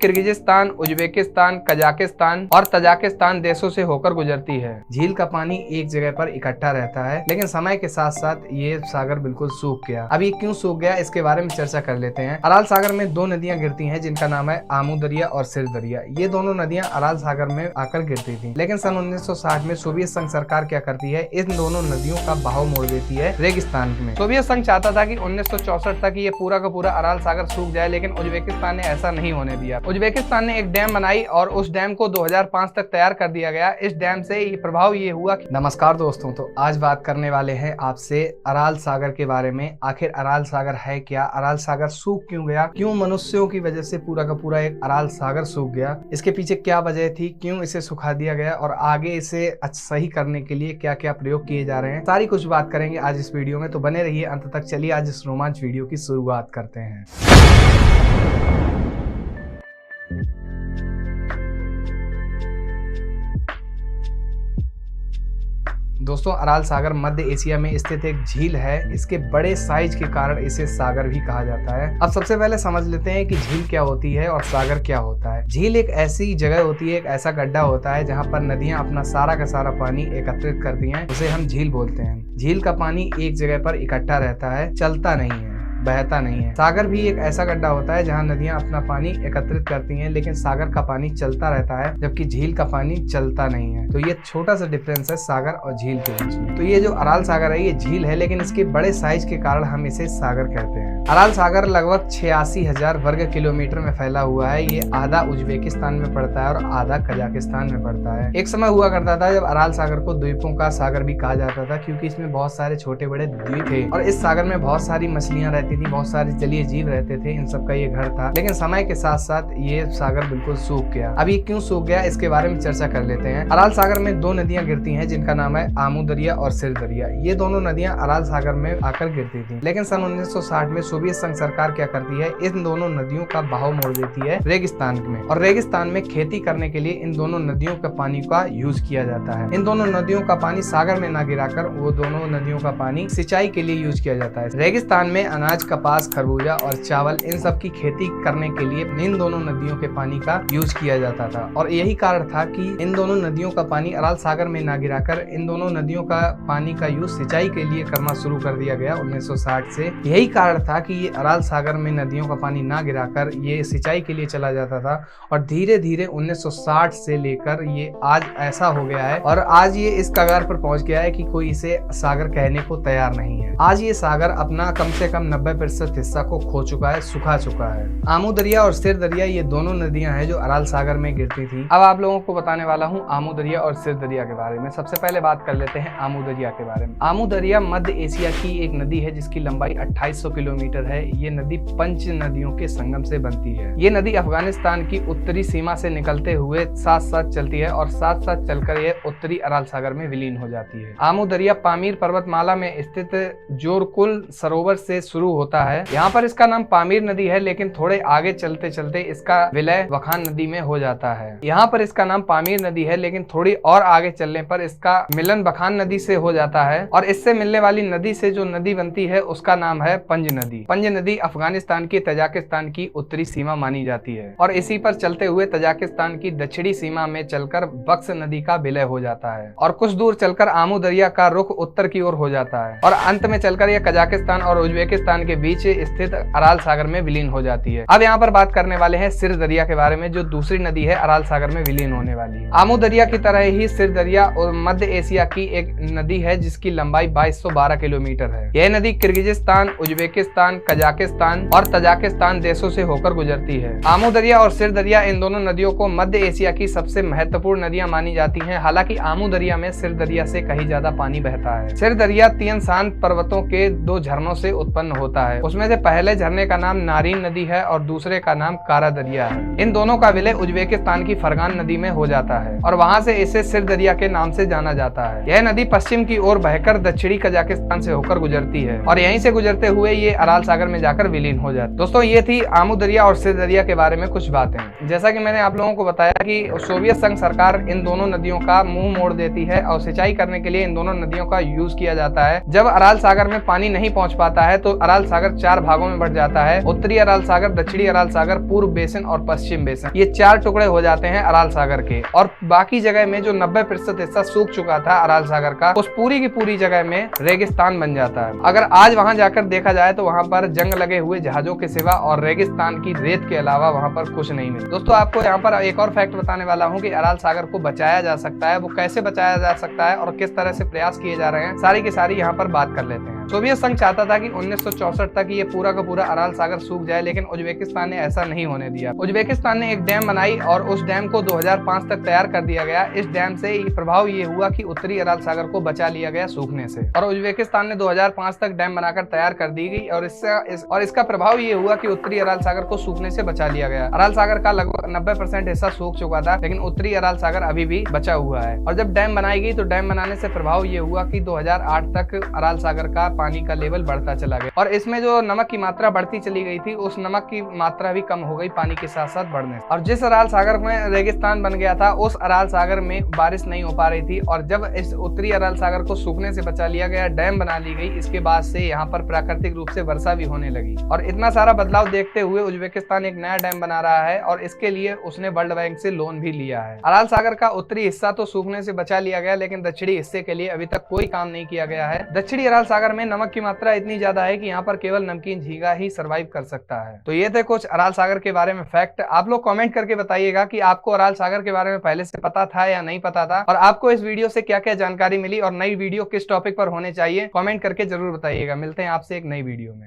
Kyrgyzstan, Uzbekistan, Kazakhstan और Tajikistan देशों से होकर गुजरती है। झील का पानी एक जगह पर इकट्ठा रहता है, लेकिन समय के साथ साथ ये सागर बिल्कुल सूख गया। अब ये क्यों सूख गया, इसके बारे में चर्चा कर लेते हैं। अराल सागर में दो नदियां गिरती हैं, जिनका नाम है आमू दरिया और सिर दरिया। ये दोनों नदियां अराल सागर में आकर गिरती थी, लेकिन सन 1960 में सोवियत संघ सरकार क्या करती है, इन दोनों नदियों का बहाव मोड़ देती है रेगिस्तान में। सोवियत संघ चाहता था कि 1964 तक ये पूरा का पूरा अराल सागर सूख जाए, लेकिन उज्बेकिस्तान ने ऐसा नहीं होने दिया। उज्बेकिस्तान ने एक डैम बनाई और उस डैम को 2005 तक तैयार कर दिया गया। इस डैम से ये प्रभाव ये हुआ कि नमस्कार दोस्तों, तो आज बात करने वाले हैं आपसे अराल सागर के बारे में। आखिर अराल सागर है क्या, अराल सागर सूख क्यों गया, क्यों मनुष्यों की वजह से पूरा का पूरा एक अराल सागर सूख गया, इसके पीछे क्या वजह थी, क्यों इसे सुखा दिया गया और आगे इसे सही करने के लिए क्या क्या प्रयोग किए जा रहे हैं, सारी कुछ बात करेंगे आज इस वीडियो में। तो बने रहिए अंत तक। चलिए आज इस रोमांच वीडियो की शुरुआत करते हैं। दोस्तों, अराल सागर मध्य एशिया में स्थित एक झील है। इसके बड़े साइज के कारण इसे सागर भी कहा जाता है। अब सबसे पहले समझ लेते हैं कि झील क्या होती है और सागर क्या होता है। झील एक ऐसी जगह होती है, एक ऐसा गड्ढा होता है जहां पर नदियां अपना सारा का सारा पानी एकत्रित करती हैं, उसे हम झील बोलते हैं। झील का पानी एक जगह पर इकट्ठा रहता है, चलता नहीं है, बहता नहीं है। सागर भी एक ऐसा गड्ढा होता है जहां नदियां अपना पानी एकत्रित करती हैं, लेकिन सागर का पानी चलता रहता है, जबकि झील का पानी चलता नहीं है। तो ये छोटा सा डिफरेंस है सागर और झील के बीच में। तो ये जो अराल सागर है, ये झील है, लेकिन इसके बड़े साइज के कारण हम इसे सागर कहते हैं। अराल सागर लगभग 86,000 वर्ग किलोमीटर में फैला हुआ है। ये आधा उज्बेकिस्तान में पड़ता है और आधा कजाकिस्तान में पड़ता है। एक समय हुआ करता था जब अराल सागर को द्वीपों का सागर भी कहा जाता था, क्योंकि इसमें बहुत सारे छोटे बड़े द्वीप थे और इस सागर में बहुत सारी मछलियां रहती थी, बहुत सारे जलीय जीव रहते थे, इन सब का ये घर था। लेकिन समय के साथ साथ ये सागर बिल्कुल सूख गया। अब ये क्यों सूख गया, इसके बारे में चर्चा कर लेते हैं। अराल सागर में दो नदियां गिरती हैं, जिनका नाम है आमू दरिया और सिर दरिया। ये दोनों नदियां अराल सागर में आकर गिरती थी, लेकिन सन 1960 में सोवियत संघ सरकार क्या करती है, इन दोनों नदियों का बहाव मोड़ देती है रेगिस्तान में। और रेगिस्तान में खेती करने के लिए इन दोनों नदियों के पानी का यूज किया जाता है। इन दोनों नदियों का पानी सागर में ना गिराकर वो दोनों नदियों का पानी सिंचाई के लिए यूज किया जाता है। रेगिस्तान में अनाज, कपास, खरबूजा और चावल, इन सब की खेती करने के लिए इन दोनों नदियों के पानी का यूज किया जाता था। और यही कारण था कि इन दोनों नदियों का पानी अराल सागर में ना गिराकर इन दोनों नदियों का पानी का यूज सिंचाई के लिए करना शुरू कर दिया गया 1960 से। यही कारण था कि ये अराल सागर में नदियों का पानी ना गिराकर ये सिंचाई के लिए चला जाता था। और धीरे धीरे 1960 से लेकर ये आज ऐसा हो गया है और आज ये इस कगार पर पहुंच गया है कि कोई इसे सागर कहने को तैयार नहीं है। आज ये सागर अपना कम से कम 90% हिस्सा को खो चुका है, सुखा चुका है। आमू दरिया और सिर दरिया ये दोनों नदियां हैं जो अराल सागर में गिरती थी। अब आप लोगों को बताने वाला हूँ आमू दरिया और सिर दरिया के बारे में। सबसे पहले बात कर लेते हैं आमू दरिया के बारे में। आमू दरिया मध्य एशिया की एक नदी है जिसकी लंबाई 2800 किलोमीटर है। ये नदी पंच नदियों के संगम से बनती है। ये नदी अफगानिस्तान की उत्तरी सीमा से निकलते हुए साथ साथ चलती है और साथ साथ चलकर ये उत्तरी अराल सागर में विलीन हो जाती है। आमू दरिया पामीर पर्वतमाला में स्थित जोरकुल सरोवर से शुरू होता है। यहाँ पर इसका नाम पामीर नदी है, लेकिन थोड़े आगे चलते चलते इसका विलय वखान नदी में हो जाता है। यहाँ पर इसका नाम पामीर नदी है, लेकिन थोड़ी और आगे चलने पर इसका मिलन वखान नदी से हो जाता है और इससे मिलने वाली नदी से जो नदी बनती है उसका नाम है पंज नदी। पंज नदी अफगानिस्तान की तजाकिस्तान की उत्तरी सीमा मानी जाती है और इसी पर चलते हुए तजाकिस्तान की दक्षिणी सीमा में चलकर बक्स नदी का विलय हो जाता है और कुछ दूर चलकर आमू दरिया का रुख उत्तर की ओर हो जाता है और अंत में चलकर यह कजाकिस्तान और उज्बेकिस्तान के बीच स्थित अराल सागर में विलीन हो जाती है। अब यहाँ पर बात करने वाले हैं सिर दरिया के बारे में, जो दूसरी नदी है अराल सागर में विलीन होने वाली है। आमू दरिया की तरह ही सिर दरिया और मध्य एशिया की एक नदी है जिसकी लंबाई 2212 किलोमीटर है। यह नदी किर्गिजिस्तान, उज्बेकिस्तान, कजाकिस्तान और तजाकिस्तान देशों से होकर गुजरती है। आमू दरिया और सिर दरिया इन दोनों नदियों को मध्य एशिया की सबसे महत्वपूर्ण नदियां मानी जाती हैं। हालांकि आमू दरिया में सिर दरिया से कहीं ज्यादा पानी बहता है। सिर दरिया तीन शांत पर्वतों के दो झरनों से उत्पन्न होता है। उसमें से पहले झरने का नाम नारीन नदी है और दूसरे का नाम कारा दरिया है। इन दोनों का विलय उज्बेकिस्तान की फरगान नदी में हो जाता है और वहां से इसे सिर दरिया के नाम से जाना जाता है। यह नदी पश्चिम की ओर बहकर दक्षिणी कजाकिस्तान से होकर गुजरती है और यहीं से गुजरते हुए ये अराल सागर में जाकर विलीन हो जाती है। दोस्तों, ये थी आमू दरिया और सिर दरिया के बारे में कुछ बातें। जैसा कि मैंने आप लोगों को बताया कि सोवियत संघ सरकार इन दोनों नदियों का मुंह मोड़ देती है और सिंचाई करने के लिए इन दोनों नदियों का यूज किया जाता है। जब अराल सागर में पानी नहीं पहुंच पाता है तो अराल सागर 4 भागों में बढ़ जाता है। उत्तरी अराल सागर, दक्षिणी अराल सागर, पूर्व बेसिन और पश्चिम बेसिन, ये 4 टुकड़े हो जाते हैं अराल सागर के। और बाकी जगह में जो 90% हिस्सा सूख चुका था अराल सागर का, उस पूरी की पूरी जगह में रेगिस्तान बन जाता है। अगर आज वहां जाकर देखा जाए तो वहां पर जंग लगे हुए जहाजों के सिवा और रेगिस्तान की रेत के अलावा वहां पर कुछ नहीं मिला। दोस्तों, आपको यहाँ पर एक और फैक्ट बताने वाला हूँ कि अराल सागर को बचाया जा सकता है। वो कैसे बचाया जा सकता है और किस तरह से प्रयास किए जा रहे हैं, सारी की सारी यहाँ पर बात कर लेते हैं। सोवियत संघ चाहता था कि 1964 तक ये पूरा का पूरा अराल सागर सूख जाए, लेकिन उज्बेकिस्तान ने ऐसा नहीं होने दिया। उज्बेकिस्तान ने एक डैम बनाई और उस डैम को 2005 तक तैयार कर दिया गया। इस डैम से प्रभाव ये हुआ कि उत्तरी अराल सागर को बचा लिया गया सूखने से, और उज्बेकिस्तान ने 2005 तक डैम बनाकर तैयार कर दी गई और इसका प्रभाव ये हुआ कि उत्तरी अराल सागर को सूखने से बचा लिया गया। अराल सागर का लगभग 90% हिस्सा सूख चुका था, लेकिन उत्तरी अराल सागर अभी भी बचा हुआ है। और जब डैम बनाई गई तो डैम बनाने से प्रभाव ये हुआ कि 2008 तक अराल सागर का पानी का लेवल बढ़ता चला गया, और इसमें जो नमक की मात्रा बढ़ती चली गई थी, उस नमक की मात्रा भी कम हो गई पानी के साथ साथ बढ़ने। और जिस अराल सागर में रेगिस्तान बन गया था, उस अराल सागर में बारिश नहीं हो पा रही थी, और जब इस उत्तरी अराल सागर को सूखने से बचा लिया गया, डैम बना ली गई, इसके बाद से यहाँ पर प्राकृतिक रूप से वर्षा भी होने लगी। और इतना सारा बदलाव देखते हुए उज्बेकिस्तान एक नया डैम बना रहा है, और इसके लिए उसने वर्ल्ड बैंक से लोन भी लिया है। अराल सागर का उत्तरी हिस्सा तो सूखने से बचा लिया गया, लेकिन दक्षिणी हिस्से के लिए अभी तक कोई काम नहीं किया गया है। दक्षिणी अराल सागर में नमक की मात्रा इतनी ज्यादा है कि यहाँ पर केवल नमकीन झींगा ही सरवाइव कर सकता है। तो ये थे कुछ अराल सागर के बारे में फैक्ट। आप लोग कमेंट करके बताइएगा कि आपको अराल सागर के बारे में पहले से पता था या नहीं पता था, और आपको इस वीडियो से क्या क्या जानकारी मिली, और नई वीडियो किस टॉपिक पर होने चाहिए, कमेंट करके जरूर बताइएगा। मिलते हैं आपसे एक नई वीडियो में।